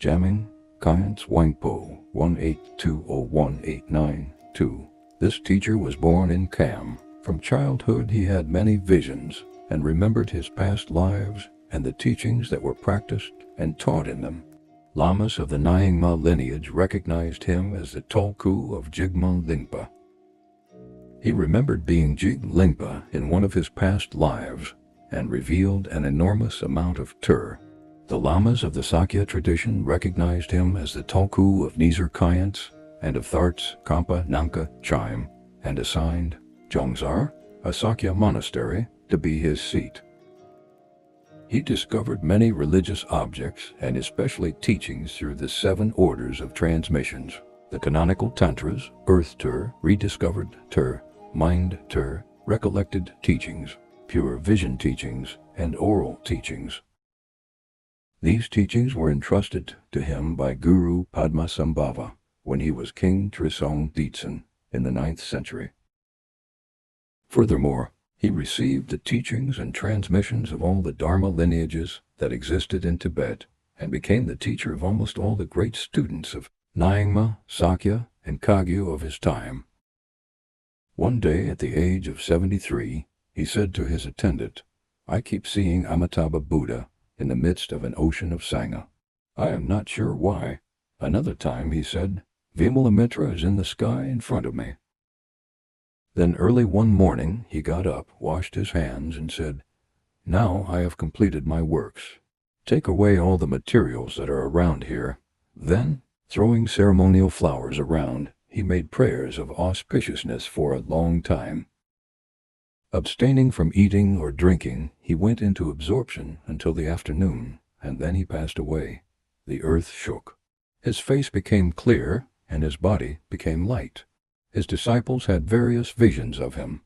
Jamyang Khyentse Wangpo 18201892. This teacher was born in Kham. From childhood he had many visions and remembered his past lives and the teachings that were practiced and taught in them. Lamas of the Nyingma lineage recognized him as the tulku of Jigme Lingpa. He remembered being Jigme Lingpa in one of his past lives and revealed an enormous amount of tur. The Lamas of the Sakya tradition recognized him as the tulku of Nesar Khyentse and of Thartse Champa Namkha Chime and assigned Dzongsar, a Sakya monastery, to be his seat. He discovered many religious objects and especially teachings through the 7 orders of transmissions: the canonical tantras, earth tur, rediscovered tur, mind tur, recollected teachings, pure vision teachings, and oral teachings. These teachings were entrusted to him by Guru Padmasambhava when he was King Trisong Detsen in the 9th century. Furthermore, he received the teachings and transmissions of all the Dharma lineages that existed in Tibet and became the teacher of almost all the great students of Nyingma, Sakya, and Kagyu of his time. One day at the age of 73, he said to his attendant, "I keep seeing Amitabha Buddha in the midst of an ocean of Sangha. I am not sure why." Another time he said, "Vimalamitra is in the sky in front of me." Then early one morning he got up, washed his hands, and said, "Now I have completed my works. Take away all the materials that are around here." Then, throwing ceremonial flowers around, he made prayers of auspiciousness for a long time. Abstaining from eating or drinking, he went into absorption until the afternoon, and then he passed away. The earth shook. His face became clear, and his body became light. His disciples had various visions of him.